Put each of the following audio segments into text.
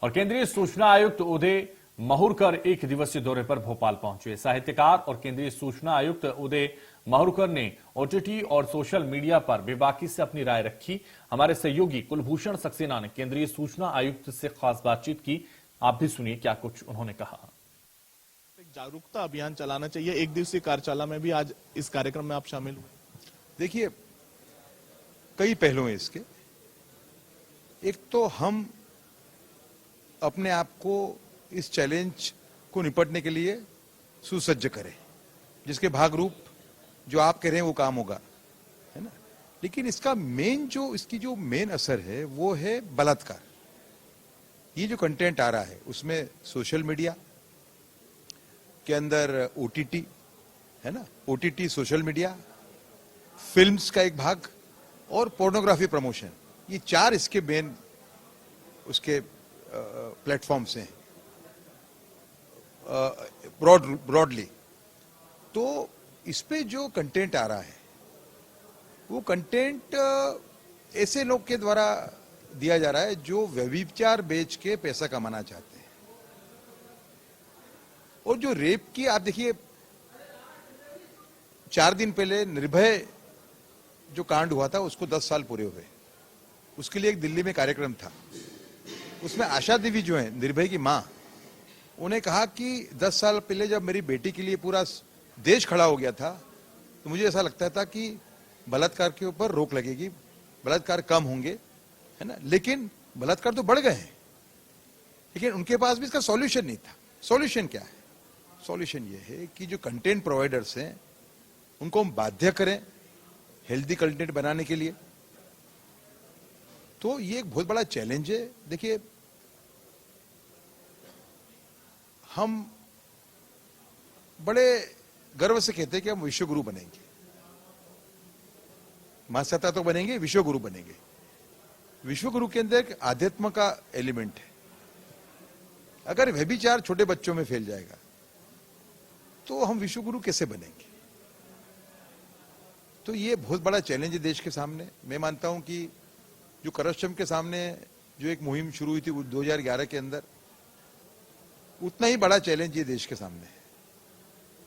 और केंद्रीय सूचना आयुक्त उदय माहुरकर एक दिवसीय दौरे पर भोपाल पहुंचे। साहित्यकार और केंद्रीय सूचना आयुक्त उदय माहुरकर ने ओटीटी और सोशल मीडिया पर बेबाकी से अपनी राय रखी। हमारे सहयोगी कुलभूषण सक्सेना ने केंद्रीय सूचना आयुक्त से खास बातचीत की। आप भी सुनिए क्या कुछ उन्होंने कहा। जागरूकता अभियान चलाना चाहिए। एक दिवसीय कार्यशाला में भी आज इस कार्यक्रम में आप शामिल हुए। देखिए, कई पहलू हैं इसके। एक तो हम अपने आप को इस चैलेंज को निपटने के लिए सुसज्ज करें, जिसके भाग रूप जो आप कह रहे हैं वो काम होगा, है ना। लेकिन इसकी जो मेन असर है वो है बलात्कार। ये जो कंटेंट आ रहा है उसमें सोशल मीडिया के अंदर ओटीटी, है ना, ओटीटी, सोशल मीडिया, फिल्म्स का एक भाग और पोर्नोग्राफी प्रमोशन, ये चार इसके मेन उसके प्लेटफॉर्म्स हैं ब्रॉडली। तो इस पे जो कंटेंट आ रहा है वो कंटेंट ऐसे लोग के द्वारा दिया जा रहा है जो व्यभिचार बेच के पैसा कमाना चाहते हैं। और जो रेप की, आप देखिए 4 दिन पहले निर्भय जो कांड हुआ था उसको 10 साल पूरे हुए। उसके लिए एक दिल्ली में कार्यक्रम था। उसमें आशा देवी जो है निर्भय की मां, उन्हें कहा कि 10 साल पहले जब मेरी बेटी के लिए पूरा देश खड़ा हो गया था तो मुझे ऐसा लगता था कि बलात्कार के ऊपर रोक लगेगी, बलात्कार कम होंगे, है ना। लेकिन बलात्कार तो बढ़ गए हैं, लेकिन उनके पास भी इसका सॉल्यूशन नहीं था। सॉल्यूशन क्या है? सॉल्यूशन ये है कि जो कंटेंट प्रोवाइडर्स हैं उनको हम बाध्य करें हेल्दी कंटेंट बनाने के लिए। तो ये एक बहुत बड़ा चैलेंज है। देखिए, हम बड़े गर्व से कहते हैं कि हम विश्व गुरु बनेंगे, महासत्ता तो बनेंगे, विश्व गुरु बनेंगे। विश्व गुरु के अंदर एक आध्यात्म का एलिमेंट है। अगर व्यभिचार छोटे बच्चों में फैल जाएगा तो हम विश्व गुरु कैसे बनेंगे? तो ये बहुत बड़ा चैलेंज है देश के सामने। मैं मानता हूं कि जो करप्शन के सामने जो एक मुहिम शुरू हुई थी 2011 के अंदर, उतना ही बड़ा चैलेंज ये देश के सामने है।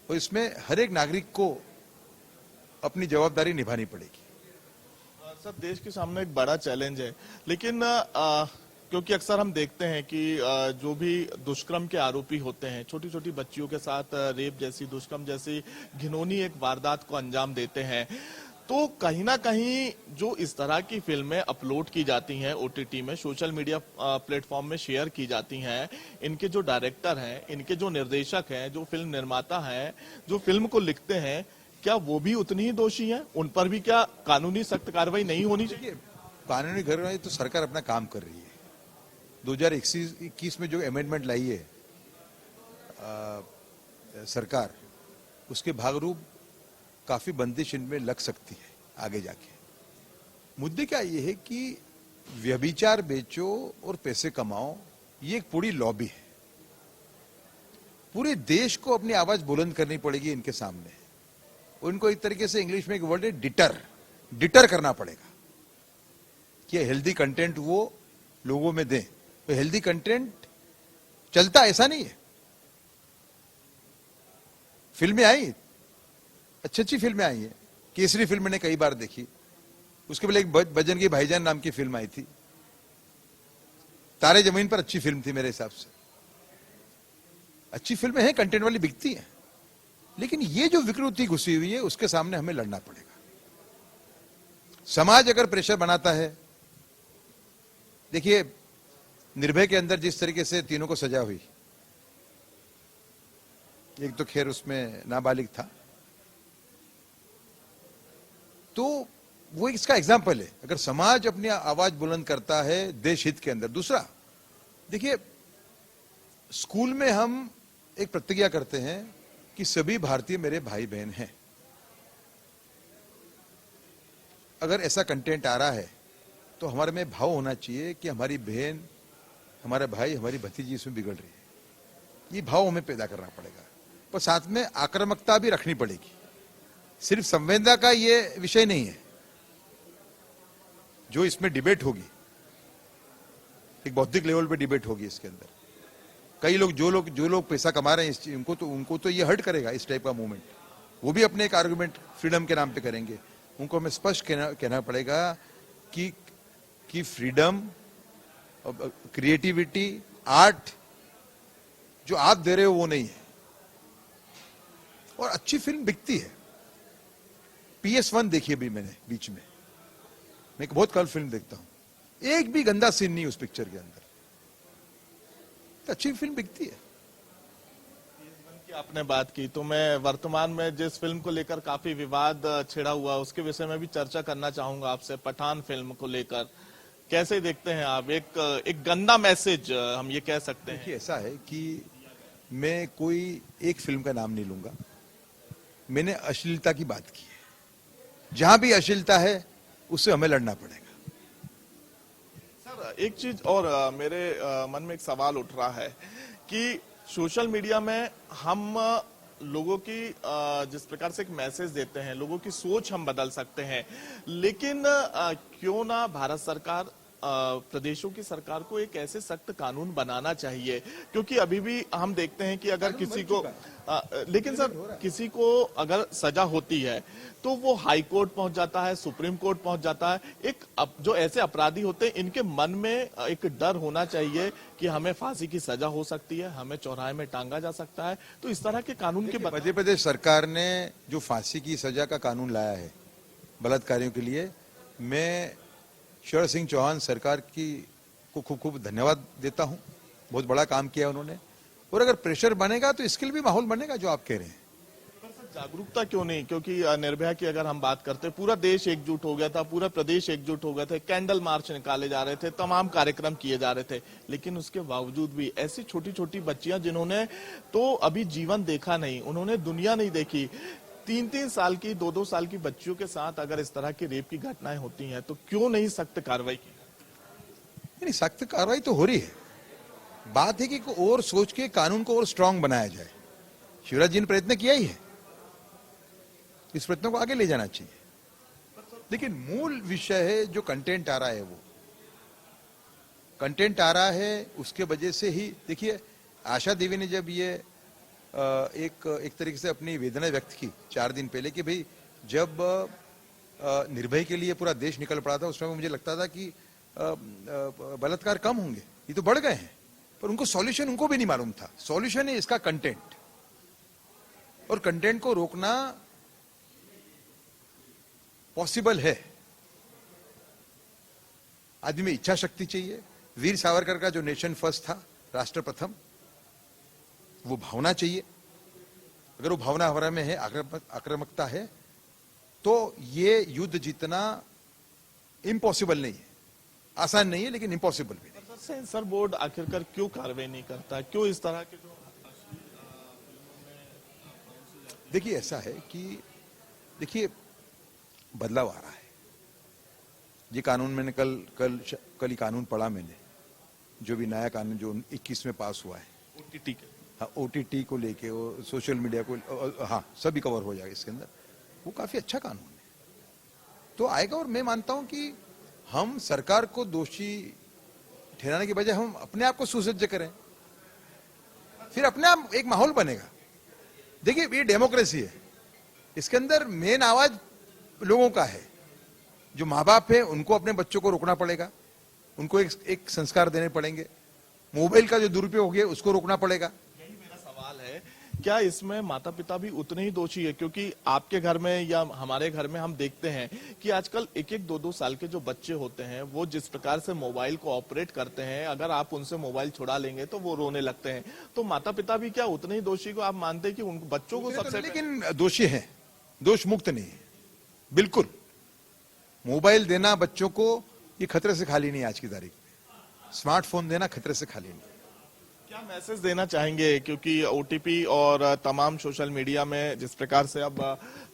और इसमें हर एक नागरिक को अपनी जवाबदारी निभानी पड़ेगी। सर, देश के सामने एक बड़ा चैलेंज है, लेकिन क्योंकि अक्सर हम देखते हैं कि जो भी दुष्कर्म के आरोपी होते हैं, छोटी छोटी बच्चियों के साथ रेप जैसी, दुष्कर्म जैसी घिनौनी एक वारदात को अंजाम देते हैं, तो कहीं ना कहीं जो इस तरह की फिल्में अपलोड की जाती हैं ओटीटी में, सोशल मीडिया प्लेटफॉर्म में शेयर की जाती हैं, इनके जो डायरेक्टर हैं, इनके जो निर्देशक हैं, जो फिल्म निर्माता हैं, जो फिल्म को लिखते हैं, क्या वो भी उतनी ही दोषी हैं? उन पर भी क्या कानूनी सख्त कार्रवाई नहीं होनी चाहिए? कानूनी कार्रवाई तो सरकार अपना काम कर रही है। 2021 में जो अमेंडमेंट लाई है सरकार, उसके भागरूप काफी बंदिश इनमें लग सकती है आगे जाके। मुद्दे क्या ये है कि व्यभिचार बेचो और पैसे कमाओ, ये एक पूरी लॉबी है। पूरे देश को अपनी आवाज बुलंद करनी पड़ेगी इनके सामने। उनको एक तरीके से इंग्लिश में एक वर्ड है डिटर करना पड़ेगा कि हेल्दी कंटेंट वो लोगों में दें। तो हेल्दी कंटेंट चलता ऐसा नहीं है। फिल्में आई, अच्छी फिल्में आई हैं। केसरी फिल्म मैंने कई बार देखी। उसके पहले एक बजन की भाईजान नाम की फिल्म आई थी। तारे जमीन पर अच्छी फिल्म थी मेरे हिसाब से। अच्छी फिल्में हैं, कंटेंट वाली बिकती हैं, लेकिन ये जो विकृति घुसी हुई है उसके सामने हमें लड़ना पड़ेगा। समाज अगर प्रेशर बनाता है, देखिए निर्भय के अंदर जिस तरीके से तीनों को सजा हुई, एक तो खैर उसमें नाबालिग था, तो वो इसका एग्जाम्पल है। अगर समाज अपनी आवाज बुलंद करता है देश हित के अंदर। दूसरा, देखिए स्कूल में हम एक प्रतिज्ञा करते हैं कि सभी भारतीय मेरे भाई बहन हैं। अगर ऐसा कंटेंट आ रहा है तो हमारे में भाव होना चाहिए कि हमारी बहन, हमारा भाई, हमारी भतीजी इसमें बिगड़ रही है। ये भाव हमें पैदा करना पड़ेगा, पर साथ में आक्रामकता भी रखनी पड़ेगी। सिर्फ संवेदना का ये विषय नहीं है। जो इसमें डिबेट होगी एक बौद्धिक लेवल पे डिबेट होगी इसके अंदर। कई लोग जो लोग पैसा कमा रहे हैं उनको तो ये हर्ट करेगा इस टाइप का मूवमेंट। वो भी अपने एक आर्गुमेंट फ्रीडम के नाम पे करेंगे। उनको हमें स्पष्ट कहना पड़ेगा कि फ्रीडम, क्रिएटिविटी, आर्ट जो आप दे रहे हो वो नहीं है। और अच्छी फिल्म बिकती है। PS1 देखी अभी मैंने बीच में, मैं बहुत कल फिल्म देखता हूं, एक भी गंदा सीन नहीं उस पिक्चर के अंदर, तो अच्छी फिल्म बिकती है। की आपने बात की तो मैं वर्तमान में जिस फिल्म को लेकर काफी विवाद छिड़ा हुआ उसके विषय में भी चर्चा करना चाहूंगा आपसे। पठान फिल्म को लेकर कैसे देखते हैं आप? एक गंदा मैसेज हम ये कह सकते हैं। देखिए ऐसा है कि मैं कोई एक फिल्म का नाम नहीं लूंगा, मैंने अश्लीलता की बात की है। जहां भी अश्लीलता है उससे हमें लड़ना पड़ेगा। सर एक चीज और मेरे मन में एक सवाल उठ रहा है कि सोशल मीडिया में हम लोगों की जिस प्रकार से एक मैसेज देते हैं, लोगों की सोच हम बदल सकते हैं, लेकिन क्यों ना भारत सरकार प्रदेशों की सरकार को एक ऐसे सख्त कानून बनाना चाहिए, क्योंकि अभी भी हम देखते हैं कि अगर किसी को लेकिन सर किसी को अगर सजा होती है तो वो हाई कोर्ट पहुंच जाता है, सुप्रीम कोर्ट पहुंच जाता है। एक जो ऐसे अपराधी होते हैं इनके मन में एक डर होना चाहिए कि हमें फांसी की सजा हो सकती है, हमें चौराहे में टांगा जा सकता है। तो इस तरह के कानून के मध्य प्रदेश सरकार ने जो फांसी की सजा का कानून लाया है बलात्कारियों के लिए, मैं शिवराज सिंह चौहान सरकार को खूब खूब धन्यवाद देता हूं। बहुत बड़ा काम किया उन्होंने, और अगर प्रेशर बनेगा तो इसके लिए भी माहौल बनेगा जो आप कह रहे हैं। जागरूकता क्यों नहीं? क्योंकि निर्भया की अगर हम बात करते, पूरा देश एकजुट हो गया था, पूरा प्रदेश एकजुट हो गया था, कैंडल मार्च निकाले जा रहे थे, तमाम कार्यक्रम किए जा रहे थे, लेकिन उसके बावजूद भी ऐसी छोटी छोटी बच्चियां जिन्होंने तो अभी जीवन देखा नहीं, उन्होंने दुनिया नहीं देखी, 3-3 साल की 2-2 साल की बच्चियों के साथ अगर इस तरह की रेप की घटनाएं होती हैं तो क्यों नहीं सख्त कार्रवाई की? नहीं, सख्त कार्रवाई तो हो रही है। बात है कि और सोच के कानून को और स्ट्रांग बनाया जाए। शिवराज जी ने प्रयत्न किया ही है, इस प्रयत्न को आगे ले जाना चाहिए। लेकिन मूल विषय है जो कंटेंट आ रहा है, वो कंटेंट आ रहा है उसके वजह से ही। देखिए आशा देवी ने जब ये एक तरीके से अपनी वेदना व्यक्त की 4 दिन पहले कि भाई जब निर्भय के लिए पूरा देश निकल पड़ा था उस समय मुझे लगता था कि बलात्कार कम होंगे, ये तो बढ़ गए हैं, पर उनको सॉल्यूशन उनको भी नहीं मालूम था। सॉल्यूशन है इसका कंटेंट, और कंटेंट को रोकना पॉसिबल है। आदमी में इच्छा शक्ति चाहिए। वीर सावरकर का जो नेशन फर्स्ट था, राष्ट्र प्रथम, वो भावना चाहिए। अगर वो भावना हमारे में है, आक्रामकता है, तो ये युद्ध जीतना इम्पॉसिबल नहीं है। आसान नहीं है लेकिन इम्पॉसिबल भी नहीं। सेंसर बोर्ड आखिरकार क्यों कार्रवाई नहीं करता? क्यों इस तरह के जो देखिए ऐसा है कि देखिए बदलाव आ रहा है। ये कानून मैंने कल ही कानून पढ़ा मैंने, जो भी नया कानून जो 21 में पास हुआ है OTT के, हाँ, OTT को लेके और सोशल मीडिया को, हाँ सभी कवर हो जाएगा इसके अंदर। वो काफी अच्छा कानून है तो आएगा। और मैं मानता हूं कि हम सरकार को दोषी ठहराने के बजाय हम अपने आप को सुसज्ज करें, फिर अपने आप एक माहौल बनेगा। देखिए ये डेमोक्रेसी है, इसके अंदर मेन आवाज लोगों का है। जो माँ बाप है उनको अपने बच्चों को रोकना पड़ेगा, उनको एक संस्कार देने पड़ेंगे। मोबाइल का जो दुरुपयोग हो गया उसको रोकना पड़ेगा। यही मेरा सवाल है, क्या इसमें माता पिता भी उतने ही दोषी है? क्योंकि आपके घर में या हमारे घर में हम देखते हैं कि आजकल 1-1, 2-2 साल के जो बच्चे होते हैं वो जिस प्रकार से मोबाइल को ऑपरेट करते हैं, अगर आप उनसे मोबाइल छुड़ा लेंगे तो वो रोने लगते हैं। तो माता पिता भी क्या उतने ही दोषी को आप मानते हैं कि उन बच्चों को सबसे लेकिन दोषी है, दोष मुक्त नहीं है बिल्कुल। मोबाइल देना बच्चों को ये खतरे से खाली नहीं है। आज की तारीख में स्मार्टफोन देना खतरे से खाली नहीं। क्या मैसेज देना चाहेंगे? क्योंकि OTP और तमाम सोशल मीडिया में जिस प्रकार से अब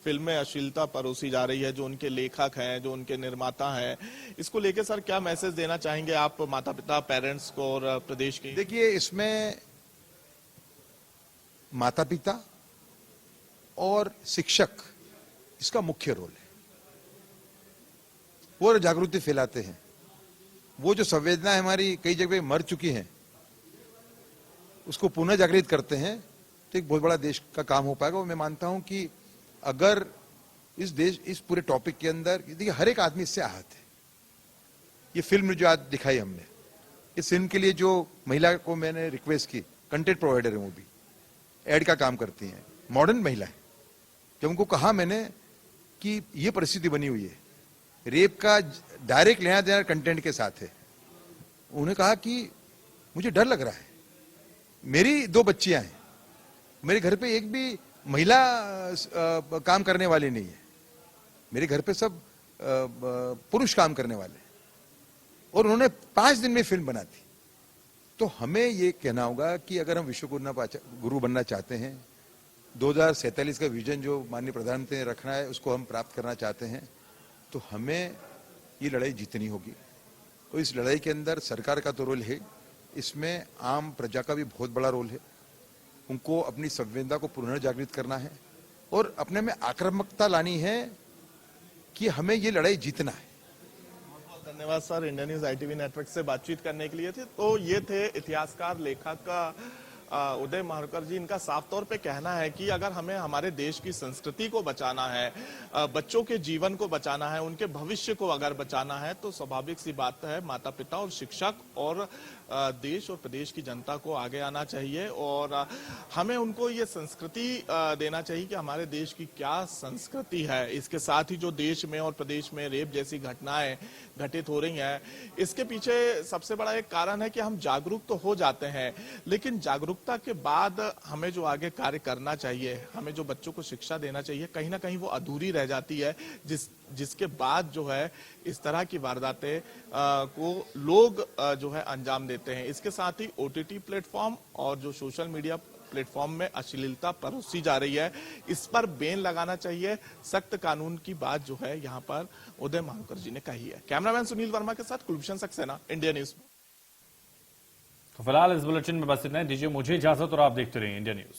फिल्में अश्लीलता परोसी जा रही है, जो उनके लेखक हैं, जो उनके निर्माता हैं, इसको लेके सर क्या मैसेज देना चाहेंगे आप माता पिता, पेरेंट्स को और प्रदेश के? देखिए इसमें माता पिता और शिक्षक इसका मुख्य रोल है। वो जागृति फैलाते हैं, वो जो संवेदनाएं हमारी कई जगह मर चुकी हैं उसको पुनः जागृत करते हैं तो एक बहुत बड़ा देश का काम हो पाएगा। और मैं मानता हूं कि अगर इस पूरे टॉपिक के अंदर देखिए हर एक आदमी इससे आहत है। ये फिल्म जो आज दिखाई हमने, इस फिल्म के लिए जो महिला को मैंने रिक्वेस्ट की, कंटेंट प्रोवाइडर है, वो भी एड का काम करती हैं, मॉडर्न महिला है। जब उनको कहा मैंने कि ये परिस्थिति बनी हुई है, रेप का डायरेक्ट लेना देना कंटेंट के साथ है, उन्होंने कहा कि मुझे डर लग रहा है, मेरी 2 बच्चियां हैं, मेरे घर पे एक भी महिला काम करने वाली नहीं है, मेरे घर पे सब पुरुष काम करने वाले हैं। और उन्होंने 5 दिन में फिल्म बना दी। तो हमें ये कहना होगा कि अगर हम विश्व गुरु बनना चाहते हैं, 2047 का विजन जो माननीय प्रधानमंत्री ने रखना है उसको हम प्राप्त करना चाहते हैं, तो हमें ये लड़ाई जीतनी होगी। और इस लड़ाई के अंदर सरकार का तो रोल है, इसमें आम प्रजा का भी बहुत बड़ा रोल है। उनको अपनी संवेदना को पुनर्जागृत करना है और अपने में आक्रामकता लानी है कि हमें ये लड़ाई जीतना है। धन्यवाद sir, India news ITV network से बातचीत करने के लिए थे। तो ये थे इतिहासकार लेखक उदय माहूरकर जी। इनका साफ तौर पे कहना है कि अगर हमें हमारे देश की संस्कृति को बचाना है, बच्चों के जीवन को बचाना है, उनके भविष्य को अगर बचाना है, तो स्वाभाविक सी बात है माता पिता और शिक्षक और देश और प्रदेश की जनता को आगे आना चाहिए और हमें उनको ये संस्कृति देना चाहिए कि हमारे देश की क्या संस्कृति है। इसके साथ ही जो देश में और प्रदेश में रेप जैसी घटनाएं घटित हो रही हैं, इसके पीछे सबसे बड़ा एक कारण है कि हम जागरूक तो हो जाते हैं, लेकिन जागरूकता के बाद हमें जो आगे कार्य करना चाहिए, हमें जो बच्चों को शिक्षा देना चाहिए, कहीं ना कहीं वो अधूरी रह जाती है, जिसके बाद जो है इस तरह की वारदातें को लोग जो है अंजाम देते हैं। इसके साथ ही OTT प्लेटफॉर्म और जो सोशल मीडिया प्लेटफॉर्म में अश्लीलता परोसी जा रही है, इस पर बैन लगाना चाहिए, सख्त कानून की बात जो है यहाँ पर उदय माहूरकर जी ने कही है। कैमरामैन सुनील वर्मा के साथ कुलभूषण सक्सेना, इंडिया न्यूज। तो फिलहाल इस बुलेटिन में बस इतना है। दीजिए मुझे इजाजत और आप देखते रहिए इंडिया न्यूज।